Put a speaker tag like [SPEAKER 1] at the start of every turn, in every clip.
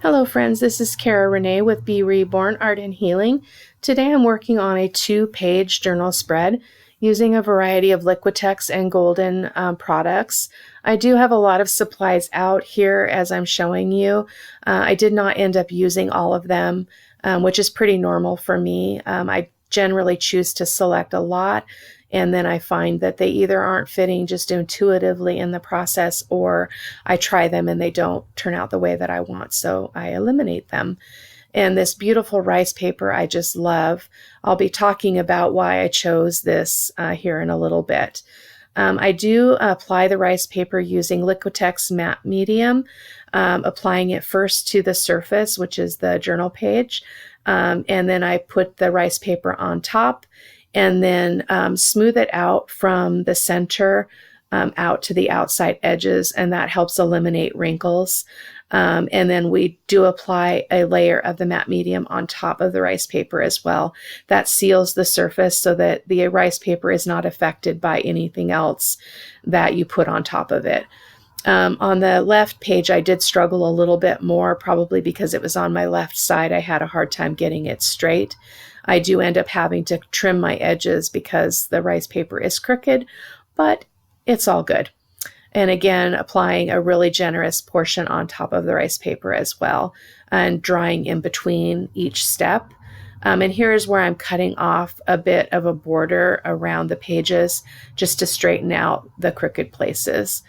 [SPEAKER 1] Hello friends, this is Cara-Renee with B.Reborn Art and Healing. Today I'm working on a 2-page journal spread using a variety of Liquitex and Golden products. I do have a lot of supplies out here as I'm showing you. I did not end up using all of them, which is pretty normal for me. I generally choose to select a lot, and then I find that they either aren't fitting just intuitively in the process, or I try them and they don't turn out the way that I want, so I eliminate them. And this beautiful rice paper I just love. I'll be talking about why I chose this here in a little bit. I do apply the rice paper using Liquitex matte medium, applying it first to the surface, which is the journal page, and then I put the rice paper on top and then smooth it out from the center out to the outside edges, and that helps eliminate wrinkles. And then we do apply a layer of the matte medium on top of the rice paper as well. That seals the surface so that the rice paper is not affected by anything else that you put on top of it. On the left page, I did struggle a little bit more, probably because it was on my left side. I had a hard time getting it straight. I do end up having to trim my edges because the rice paper is crooked, but it's all good. And again, applying a really generous portion on top of the rice paper as well, and drying in between each step. And here's where I'm cutting off a bit of a border around the pages just to straighten out the crooked places,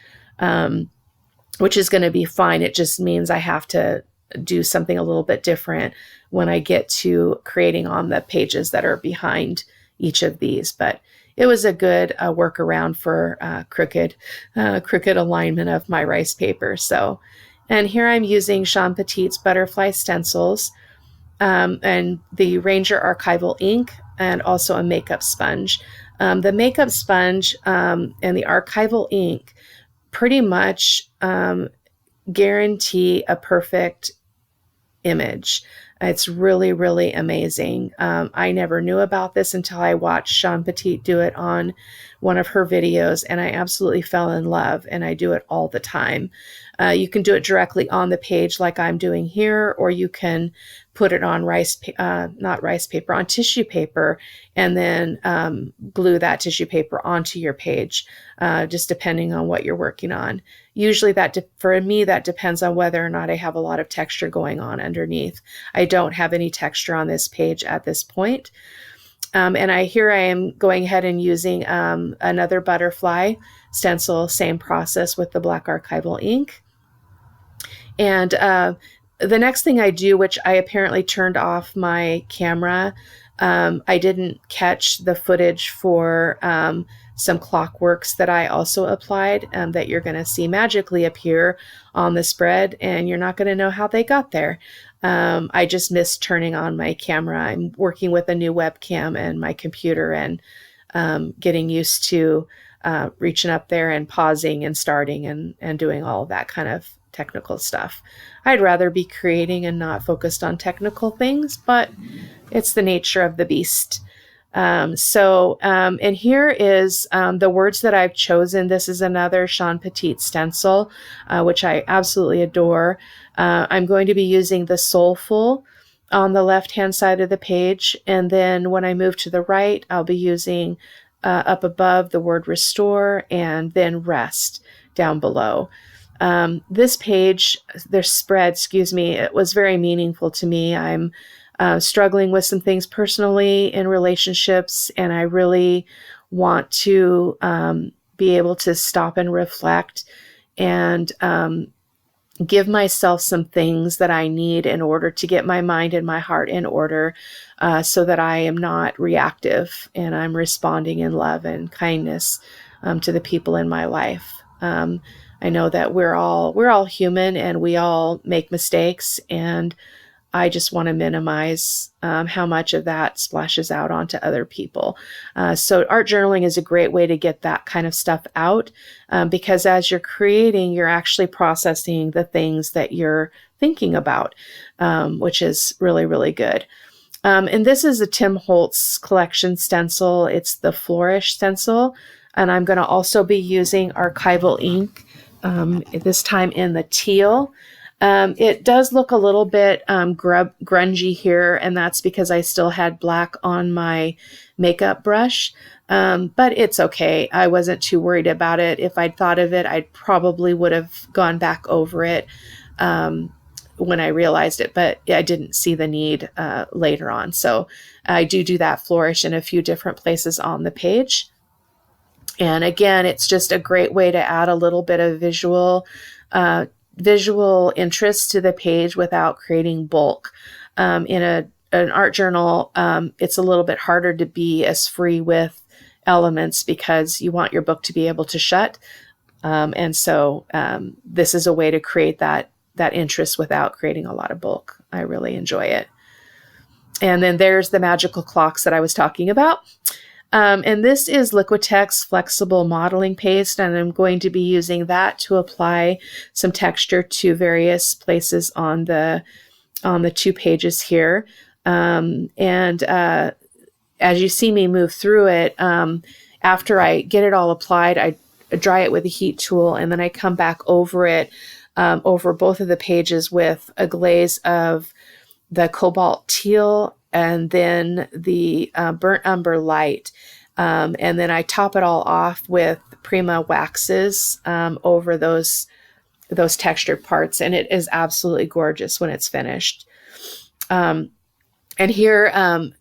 [SPEAKER 1] which is going to be fine. It just means I have to do something a little bit different when I get to creating on the pages that are behind each of these. But it was a good workaround for crooked alignment of my rice paper. So, and here I'm using Shawn Petite's butterfly stencils and the Ranger archival ink, and also a makeup sponge. The makeup sponge and the archival ink pretty much guarantee a perfect image. It's really, really amazing. I never knew about this until I watched Shawn Petite do it on one of her videos, and I absolutely fell in love, and I do it all the time. You can do it directly on the page like I'm doing here, or you can put it on on tissue paper, and then glue that tissue paper onto your page, just depending on what you're working on. Usually for me, that depends on whether or not I have a lot of texture going on underneath. I don't have any texture on this page at this point. And here I am going ahead and using another butterfly stencil, same process with the black archival ink. And the next thing I do, which I apparently turned off my camera, I didn't catch the footage for some clockworks that I also applied that you're going to see magically appear on the spread, and you're not going to know how they got there. I just missed turning on my camera. I'm working with a new webcam and my computer, and getting used to reaching up there and pausing and starting and doing all of that kind of technical stuff. I'd rather be creating and not focused on technical things, but it's the nature of the beast. And here is the words that I've chosen. This is another Shawn Petite stencil, which I absolutely adore. I'm going to be using the Soulfful on the left-hand side of the page, and then when I move to the right, I'll be using up above the word restore, and then rest down below. This spread, it was very meaningful to me. I'm struggling with some things personally in relationships, and I really want to be able to stop and reflect and give myself some things that I need in order to get my mind and my heart in order, so that I am not reactive and I'm responding in love and kindness to the people in my life. I know that we're all human, and we all make mistakes, and I just want to minimize how much of that splashes out onto other people. So art journaling is a great way to get that kind of stuff out, because as you're creating, you're actually processing the things that you're thinking about, which is really, really good. And this is a Tim Holtz collection stencil. It's the Flourish stencil, and I'm going to also be using archival ink, this time in the teal. It does look a little bit grungy here, and that's because I still had black on my makeup brush. But it's okay. I wasn't too worried about it. If I'd thought of it, I probably would have gone back over it when I realized it, but I didn't see the need later on. So I do that flourish in a few different places on the page. And again, it's just a great way to add a little bit of visual interest to the page without creating bulk. In an art journal, it's a little bit harder to be as free with elements because you want your book to be able to shut. And so this is a way to create that interest without creating a lot of bulk. I really enjoy it. And then there's the magical clocks that I was talking about. And this is Liquitex Flexible Modeling Paste, and I'm going to be using that to apply some texture to various places on the 2 pages here. And as you see me move through it, after I get it all applied, I dry it with a heat tool, and then I come back over it, over both of the pages with a glaze of the cobalt teal and then the burnt umber light. And then I top it all off with Prima waxes over those textured parts. And it is absolutely gorgeous when it's finished. And here,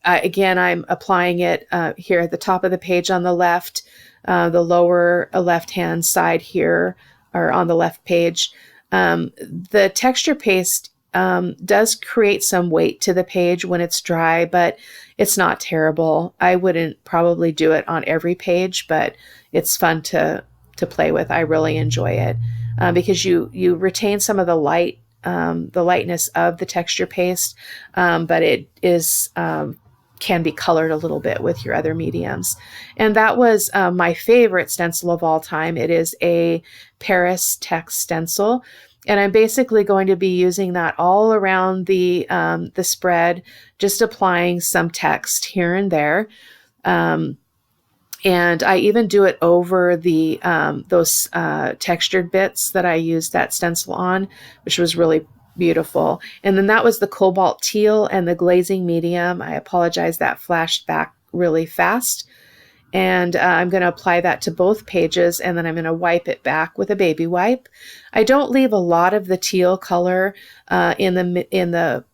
[SPEAKER 1] again, I'm applying it here at the top of the page on the left, the lower left-hand side here, or on the left page. The texture paste does create some weight to the page when it's dry, but it's not terrible. I wouldn't probably do it on every page, but it's fun to play with. I really enjoy it because you retain some of the lightness of the texture paste, but it is can be colored a little bit with your other mediums. And that was my favorite stencil of all time. It is a Paris text stencil. And I'm basically going to be using that all around the spread, just applying some text here and there. And I even do it over the those textured bits that I used that stencil on, which was really beautiful. And then that was the cobalt teal and the glazing medium. I apologize, that flashed back really fast. And I'm going to apply that to both pages, and then I'm going to wipe it back with a baby wipe. I don't leave a lot of the teal color in the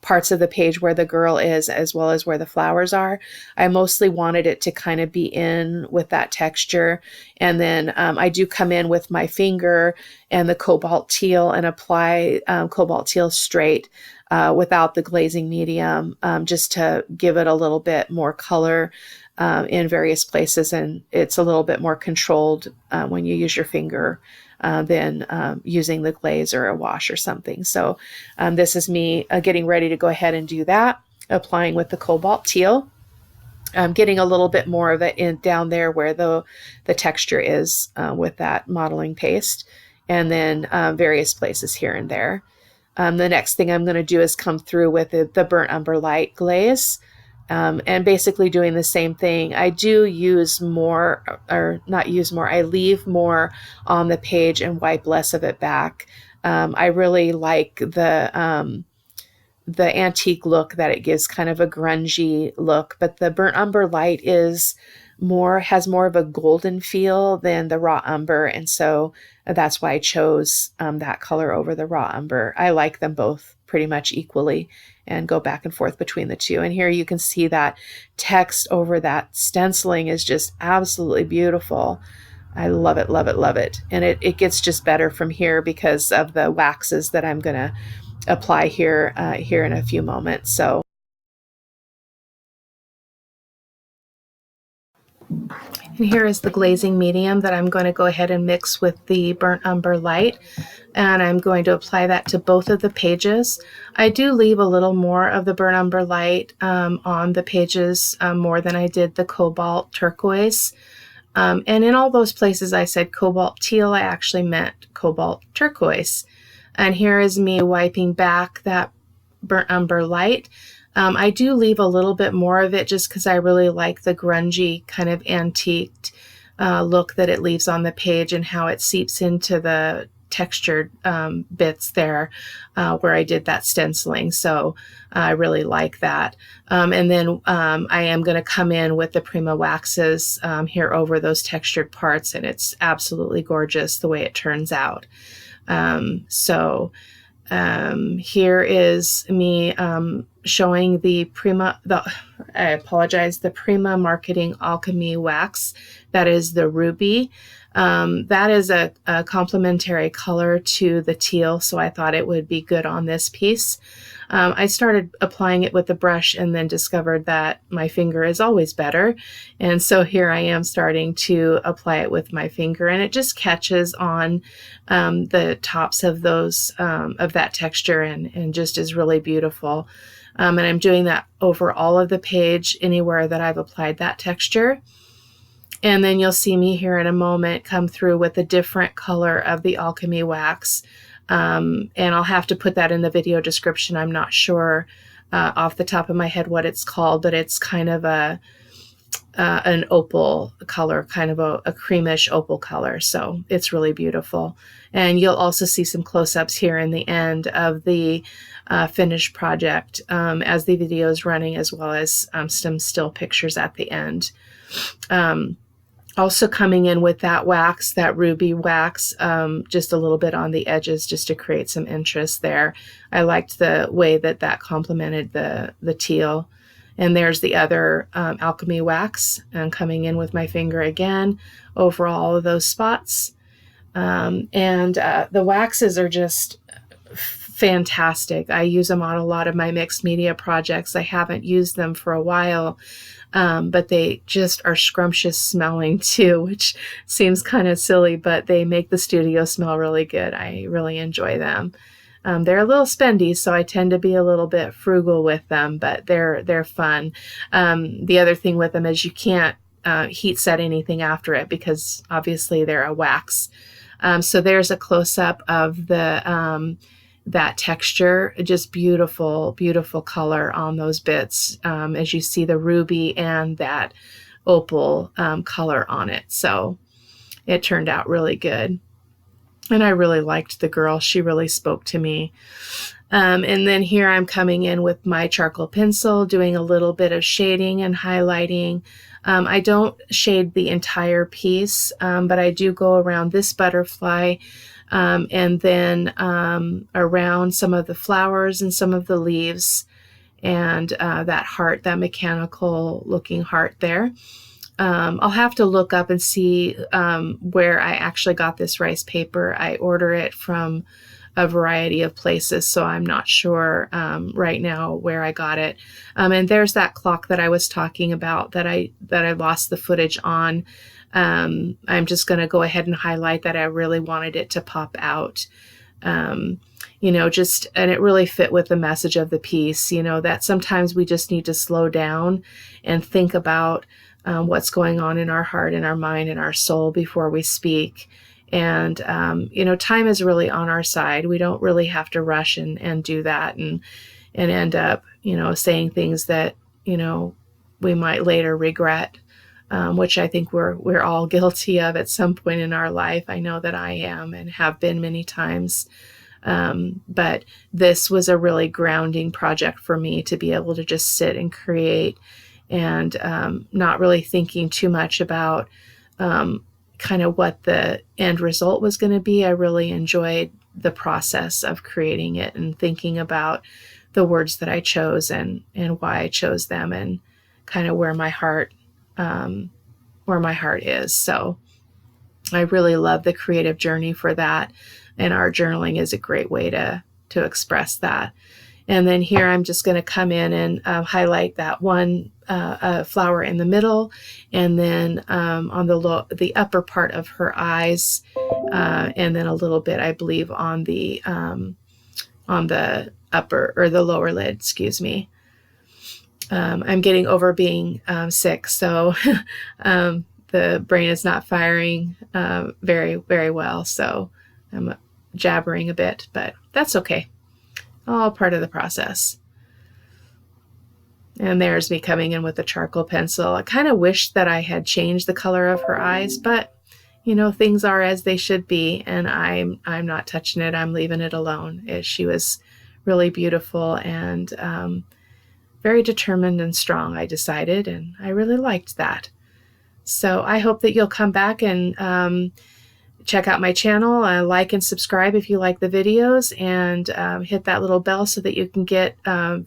[SPEAKER 1] parts of the page where the girl is, as well as where the flowers are. I mostly wanted it to kind of be in with that texture. And then I do come in with my finger and the cobalt teal and apply cobalt teal straight without the glazing medium, just to give it a little bit more color in various places. And it's a little bit more controlled when you use your finger than using the glaze or a wash or something. So this is me getting ready to go ahead and do that, applying with the cobalt teal. Getting a little bit more of it down there where the texture is with that modeling paste, and then various places here and there. The next thing I'm going to do is come through with the burnt umber light glaze, and basically doing the same thing. I do use more, or not use more, I leave more on the page and wipe less of it back. I really like the antique look that it gives, kind of a grungy look, but the burnt umber light has more of a golden feel than the raw umber, and so that's why I chose that color over the raw umber. I like them both pretty much equally and go back and forth between the two. And here you can see that text over that stenciling is just absolutely beautiful. I love it, love it, love it. And it gets just better from here because of the waxes that I'm going to apply here in a few moments. So and here is the glazing medium that I'm going to go ahead and mix with the burnt umber light, and I'm going to apply that to both of the pages. I do leave a little more of the burnt umber light on the pages, more than I did the cobalt turquoise. And in all those places I said cobalt teal, I actually meant cobalt turquoise. And here is me wiping back that burnt umber light. I do leave a little bit more of it just because I really like the grungy kind of antiqued look that it leaves on the page and how it seeps into the textured bits there where I did that stenciling. So I really like that. And then I am going to come in with the Prima waxes here over those textured parts, and it's absolutely gorgeous the way it turns out. Here is me showing the Prima Marketing Alchemy wax. That is the ruby. That is a complementary color to the teal, so I thought it would be good on this piece. I started applying it with the brush and then discovered that my finger is always better. And so here I am starting to apply it with my finger, and it just catches on the tops of those, of that texture, and just is really beautiful. And I'm doing that over all of the page, anywhere that I've applied that texture. And then you'll see me here in a moment come through with a different color of the alchemy wax. And I'll have to put that in the video description. I'm not sure off the top of my head what it's called, but it's kind of an opal color, kind of a creamish opal color. So it's really beautiful. And you'll also see some close-ups here in the end of the finished project as the video is running, as well as some still pictures at the end. Also coming in with that wax, that ruby wax, just a little bit on the edges just to create some interest there. I liked the way that complemented the teal. And there's the other alchemy wax, and coming in with my finger again over all of those spots. The waxes are just fantastic. I use them on a lot of my mixed media projects. I haven't used them for a while. But they just are scrumptious smelling too, which seems kind of silly, but they make the studio smell really good. I really enjoy them. They're a little spendy, so I tend to be a little bit frugal with them, but they're fun. The other thing with them is you can't heat set anything after it, because obviously they're a wax. So there's a close-up of that texture, just beautiful, beautiful color on those bits, as you see the ruby and that opal color on it. So it turned out really good. And I really liked the girl. She really spoke to me. And then here I'm coming in with my charcoal pencil, doing a little bit of shading and highlighting. I don't shade the entire piece, but I do go around this butterfly, and then around some of the flowers and some of the leaves, and that heart, that mechanical looking heart there. I'll have to look up and see where I actually got this rice paper. I order it from a variety of places, so I'm not sure right now where I got it. And there's that clock that I was talking about that I lost the footage on. I'm just going to go ahead and highlight that I really wanted it to pop out. And it really fit with the message of the piece, that sometimes we just need to slow down and think about what's going on in our heart and our mind and our soul before we speak. And, time is really on our side. We don't really have to rush and do that and end up, saying things that, we might later regret, which I think we're all guilty of at some point in our life. I know that I am and have been many times. But this was a really grounding project for me to be able to just sit and create, and not really thinking too much about kind of what the end result was going to be. I really enjoyed the process of creating it and thinking about the words that I chose and why I chose them, and kind of where my heart is. So I really love the creative journey for that. And art journaling is a great way to express that. And then here I'm just going to come in and highlight that one flower in the middle, and then on the upper part of her eyes, and then a little bit, I believe, on the upper, or the lower lid, excuse me. I'm getting over being sick, so the brain is not firing very, very well. So I'm jabbering a bit, but that's okay. All part of the process. And there's me coming in with the charcoal pencil. I kind of wish that I had changed the color of her eyes, but things are as they should be, and I'm not touching it. I'm leaving it alone. She was really beautiful and very determined and strong, I decided, and I really liked that. So I hope that you'll come back and check out my channel, like and subscribe if you like the videos, and hit that little bell so that you can get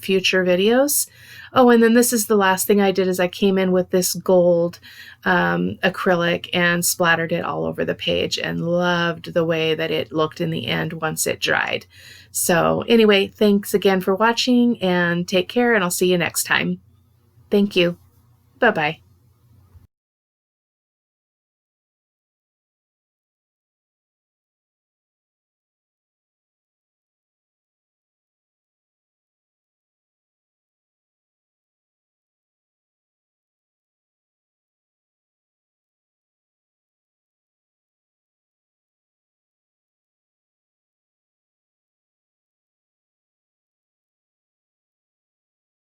[SPEAKER 1] future videos. Oh, and then this is the last thing I did, is I came in with this gold acrylic and splattered it all over the page, and loved the way that it looked in the end once it dried. So anyway, thanks again for watching, and take care, and I'll see you next time. Thank you. Bye-bye.